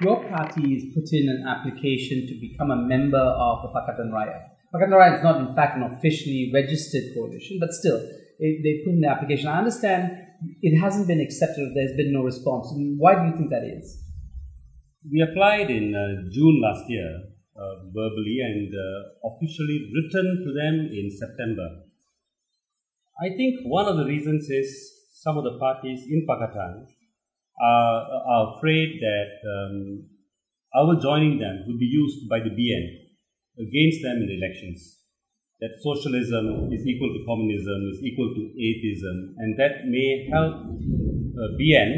Your party has put in an application to become a member of the Pakatan Rakyat. Pakatan Rakyat is not, in fact, an officially registered coalition, but still, they put in the application. I understand it hasn't been accepted, there's been no response. Why do you think that is? We applied in June last year, verbally, and officially written to them in September. I think one of the reasons is some of the parties in Pakatan are afraid that our joining them will be used by the BN against them in the elections. That socialism is equal to communism, is equal to atheism, and that may help BN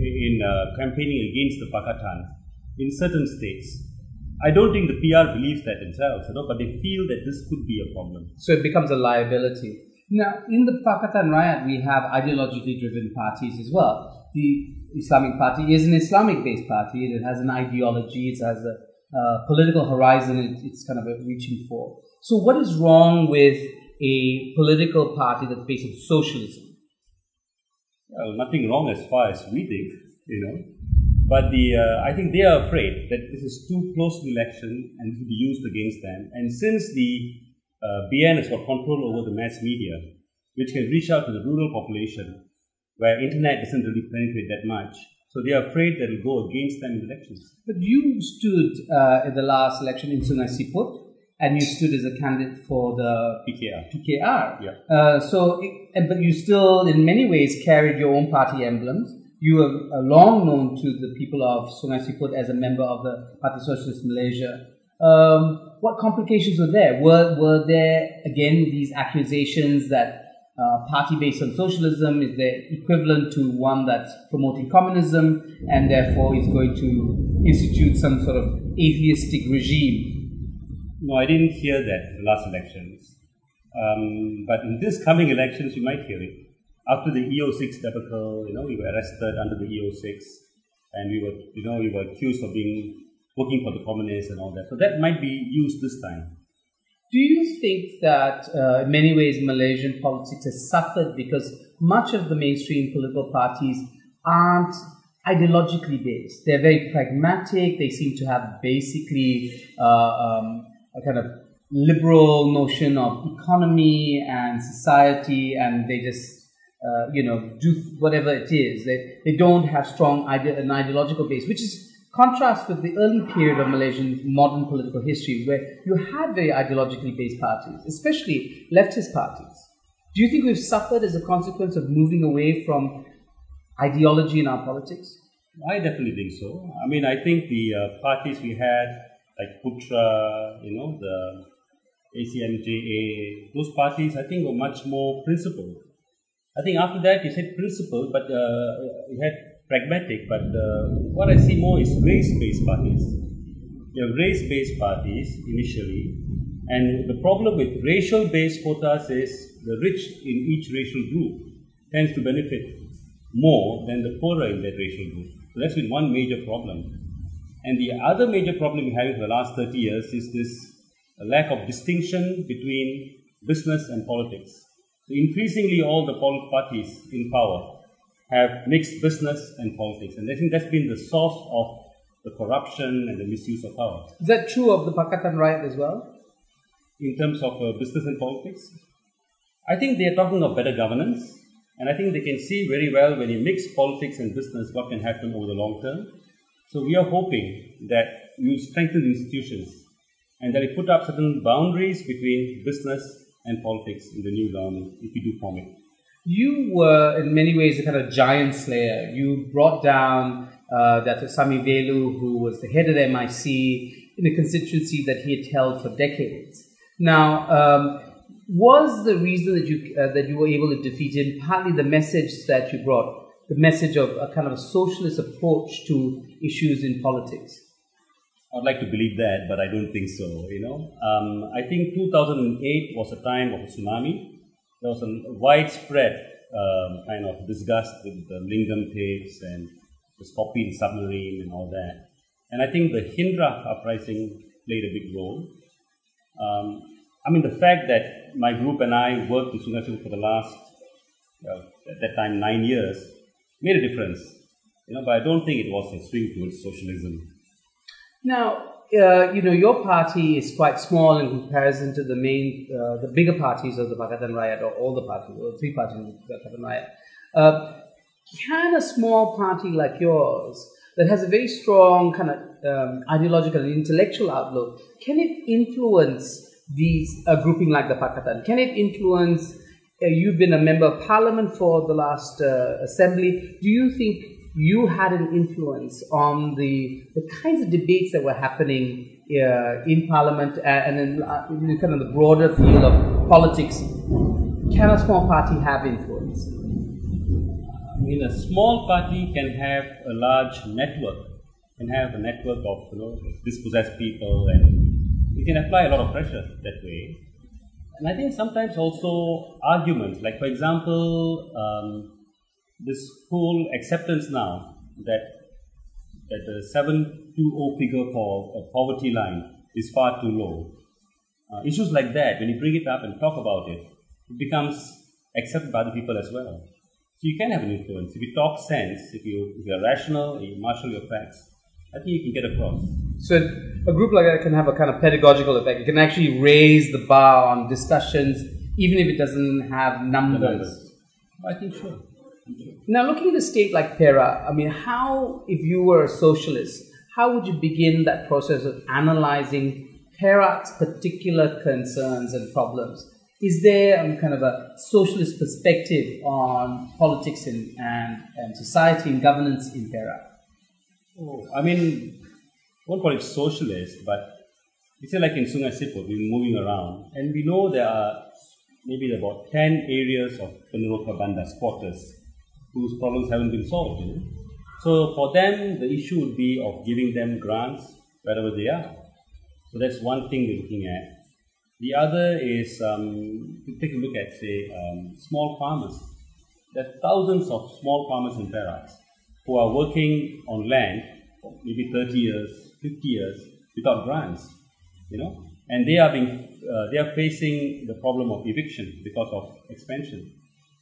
in campaigning against the Pakatan in certain states. I don't think the PR believes that themselves, but they feel that this could be a problem. So it becomes a liability. Now, in the Pakatan Rakyat, we have ideologically driven parties as well. The Islamic Party is an Islamic-based party. It has an ideology. It has a political horizon it's kind of reaching for. So what is wrong with a political party that's based on socialism? Well, nothing wrong as far as we think, But I think they are afraid that this is too close to the election and it will be used against them. And since the BN has got control over the mass media, which can reach out to the rural population, where internet doesn't really penetrate that much, so they are afraid that it will go against them in elections. But you stood in the last election in Sungai Siput, and you stood as a candidate for the PKR. Yeah. But you still, in many ways, carried your own party emblems. You were long known to the people of Sungai Siput as a member of the Party Socialis Malaysia. What complications were there? Were there, again, these accusations that party based on socialism is the equivalent to one that's promoting communism and therefore is going to institute some sort of atheistic regime? No, I didn't hear that in the last elections. But in this coming elections, you might hear it. After the EO6 debacle, we were arrested under the EO6, and we were accused of working for the communists and all that. So that might be used this time. Do you think that in many ways Malaysian politics has suffered because much of the mainstream political parties aren't ideologically based? They're very pragmatic. They seem to have basically a kind of liberal notion of economy and society, and they just do whatever it is. They don't have strong an ideological base, which is contrast with the early period of Malaysian modern political history, where you had very ideologically based parties, especially leftist parties. Do you think we've suffered as a consequence of moving away from ideology in our politics? I definitely think so. I mean, I think the parties we had, like Putra, the ACMJA, those parties, I think, were much more principled. I think after that, you said principled, but you had pragmatic, but what I see more is race-based parties. You have race-based parties initially, and the problem with racial-based quotas is the rich in each racial group tends to benefit more than the poorer in that racial group. So that's been one major problem. And the other major problem we have for the last 30 years is this lack of distinction between business and politics. So increasingly all the parties in power have mixed business and politics. And I think that's been the source of the corruption and the misuse of power. Is that true of the Pakatan Rakyat as well? In terms of business and politics? I think they are talking of better governance. And I think they can see very well when you mix politics and business what can happen over the long term. So we are hoping that you strengthen institutions and that you put up certain boundaries between business and politics in the new government if you do form it. You were, in many ways, a kind of giant slayer. You brought down Dato Seri Samy Vellu, who was the head of the MIC, in a constituency that he had held for decades. Now, was the reason that you were able to defeat him partly the message that you brought, the message of a kind of a socialist approach to issues in politics? I'd like to believe that, but I don't think so, I think 2008 was a time of a tsunami. There was a widespread kind of disgust with the Lingam tapes and the Scorpion submarine and all that. And I think the Hindra uprising played a big role. The fact that my group and I worked in Sungai Siput for the last at that time 9 years, made a difference. But I don't think it was a swing towards socialism. Now, your party is quite small in comparison to the bigger parties of the Pakatan Rakyat, or all the parties, or 3 parties of the Pakatan Rakyat. Can a small party like yours, that has a very strong kind of ideological and intellectual outlook, can it influence a grouping like the Pakatan? Can it influence? You've been a member of parliament for the last assembly. Do you think you had an influence on the kinds of debates that were happening in parliament and in kind of the broader field of politics? Can a small party have influence? I mean, a small party can have a large network, can have a network of dispossessed people, and you can apply a lot of pressure that way. And I think sometimes also arguments, like for example, this whole acceptance now that the 720 figure for a poverty line is far too low. Issues like that, when you bring it up and talk about it, it becomes accepted by the people as well. So you can have an influence. If you talk sense, if you're rational, you marshal your facts, I think you can get across. So a group like that can have a kind of pedagogical effect. It can actually raise the bar on discussions, even if it doesn't have numbers. I think sure. Now, looking at a state like Perak, I mean, if you were a socialist, how would you begin that process of analyzing Perak's particular concerns and problems? Is there kind of a socialist perspective on politics and society and governance in Perak? Oh, I mean, I won't call it socialist, but it's like in Sungai Siput, we're moving around, and we know there are maybe about 10 areas of Peneroka Bandar squatters whose problems haven't been solved. So for them, the issue would be of giving them grants wherever they are. So that's one thing we're looking at. The other is, to take a look at, say, small farmers. There are thousands of small farmers in Perak who are working on land for maybe 30 years, 50 years without grants, and they are facing the problem of eviction because of expansion.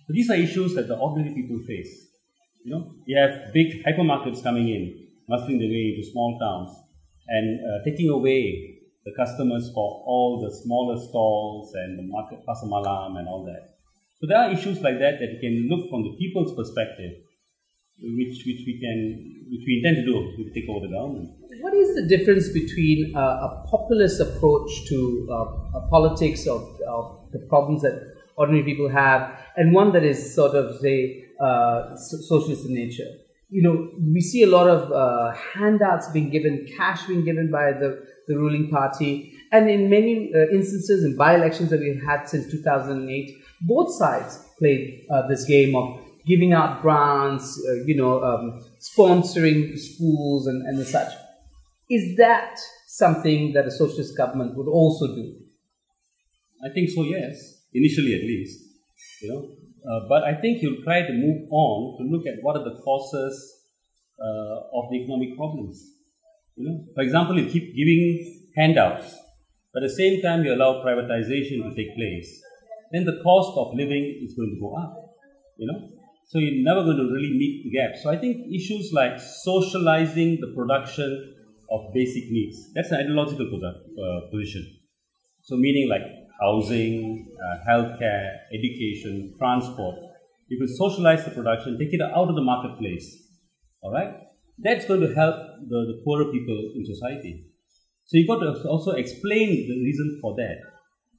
So these are issues that the ordinary people face. You have big hypermarkets coming in, muscling their way into small towns, and taking away the customers for all the smaller stalls and the market, pasar malam and all that. So there are issues like that you can look from the people's perspective, which we intend to do if we take over the government. What is the difference between a populist approach to politics of the problems that ordinary people have, and one that is sort of, say, socialist in nature? We see a lot of handouts being given, cash being given by the ruling party, and in many instances in by-elections that we've had since 2008, both sides played this game of giving out grants, sponsoring schools and the such. Is that something that a socialist government would also do? I think so, yes. Initially, at least. But I think you'll try to move on to look at what are the causes of the economic problems. For example, you keep giving handouts, but at the same time you allow privatization to take place, then the cost of living is going to go up. So you're never going to really meet the gap. So I think issues like socializing the production of basic needs, that's an ideological position. So meaning like housing, healthcare, education, transport. You can socialize the production, take it out of the marketplace. All right? That's going to help the poorer people in society. So you've got to also explain the reason for that.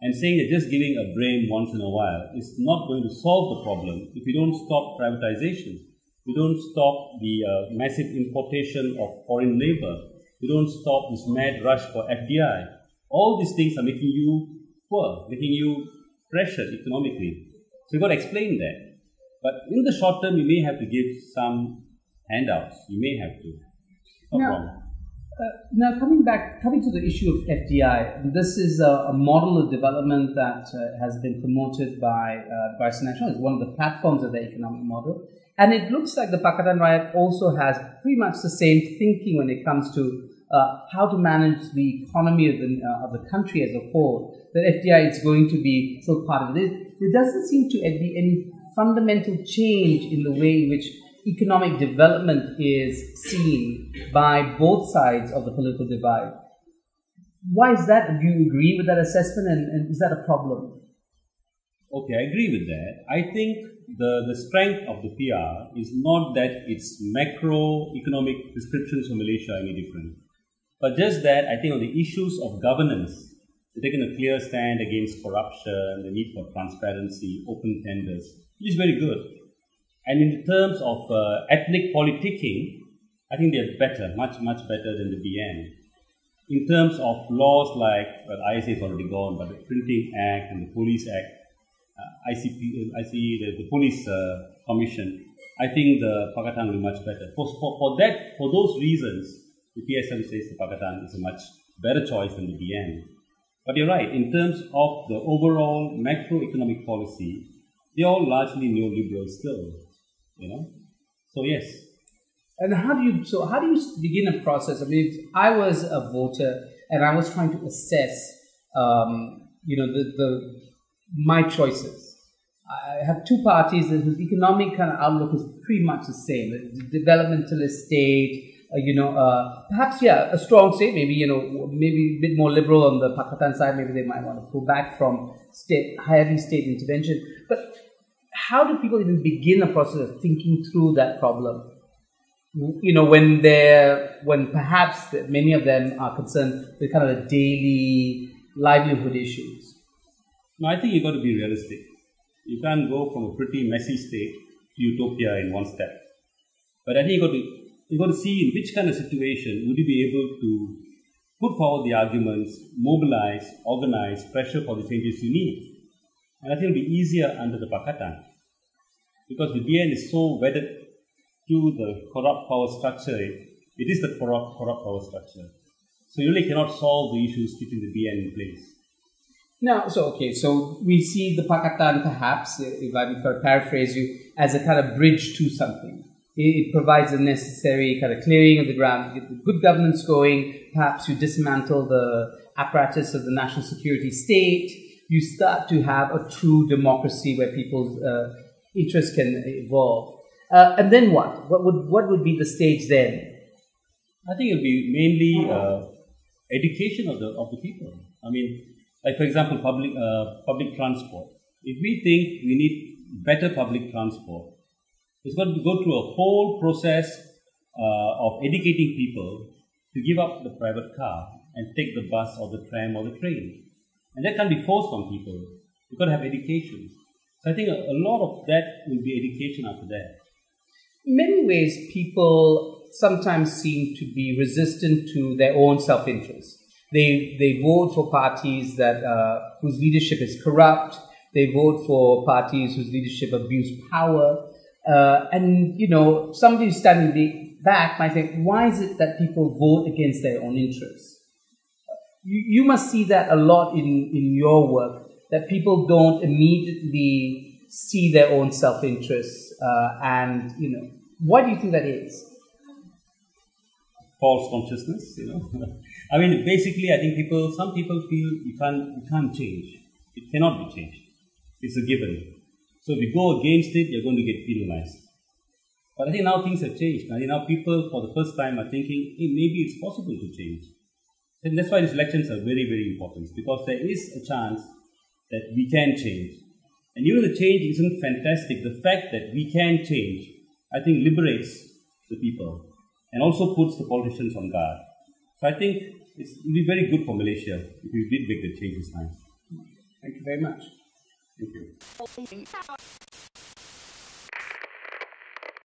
And saying that just giving a brain once in a while is not going to solve the problem if you don't stop privatization. You don't stop the massive importation of foreign labor. You don't stop this mad rush for FDI. All these things are making you poor, making you pressured economically. So you've got to explain that. But in the short term, you may have to give some handouts. You may have to. No problem. Now, coming to the issue of FDI, this is a model of development that has been promoted by Barisan Nasional. It's one of the platforms of the economic model. And it looks like the Pakatan Rakyat also has pretty much the same thinking when it comes to how to manage the economy of the country as a whole. That FDI is going to be still part of it. There doesn't seem to be any fundamental change in the way in which economic development is seen by both sides of the political divide. Why is that? Do you agree with that assessment, and is that a problem? Okay, I agree with that. I think the strength of the PR is not that its macroeconomic prescriptions for Malaysia are any different, but just that I think on the issues of governance, they've taken a clear stand against corruption, the need for transparency, open tenders, which is very good. And in terms of ethnic politicking, I think they're better, much better than the BN. In terms of laws like, well, ISA is already gone, but the Printing Act and the Police Act, the Police Commission, I think the Pakatan will be much better. For those reasons, the PSM says the Pakatan is a much better choice than the BN. But you're right, in terms of the overall macroeconomic policy, they're all largely neoliberal still, So yes. And how do you begin a process? I mean, if I was a voter and I was trying to assess, my choices. I have two parties whose economic kind of outlook is pretty much the same. The developmentalist state, perhaps a strong state. Maybe maybe a bit more liberal on the Pakatan side. Maybe they might want to pull back from heavy state intervention. But how do people even begin a process of thinking through that problem? When perhaps many of them are concerned with kind of the daily livelihood issues. No, I think you've got to be realistic. You can't go from a pretty messy state to utopia in one step. But I think you've got to see in which kind of situation would you be able to put forward the arguments, mobilize, organize, pressure for the changes you need. And I think it'll be easier under the Pakatan. Because the BN is so wedded to the corrupt power structure, it is the corrupt power structure. So you really cannot solve the issues keeping the BN in place. Now, so we see the Pakatan perhaps, if I paraphrase you, as a kind of bridge to something. It provides the necessary kind of clearing of the ground, get the good governance going. Perhaps you dismantle the apparatus of the national security state. You start to have a true democracy where people's interests can evolve. And then what? What would be the stage then? I think it will be mainly education of the people. I mean, like for example, public transport. If we think we need better public transport, it's got to go through a whole process of educating people to give up the private car and take the bus or the tram or the train. And that can't be forced on people. You've got to have education. So I think a lot of that will be education after that. In many ways, people sometimes seem to be resistant to their own self-interest. They vote for parties that whose leadership is corrupt. They vote for parties whose leadership abuse power. Somebody who's standing back might think, why is it that people vote against their own interests? You must see that a lot in your work, that people don't immediately see their own self-interests. Why do you think that is? False consciousness, I mean, basically, I think some people feel you can't change. It cannot be changed. It's a given. So if you go against it, you're going to get penalized. But I think now things have changed. I think now people, for the first time, are thinking, hey, maybe it's possible to change. And that's why these elections are very, very important, because there is a chance that we can change. And even the change isn't fantastic. The fact that we can change, I think, liberates the people and also puts the politicians on guard. So I think it will be very good for Malaysia if we did make the change this time. Thank you very much. Thank you.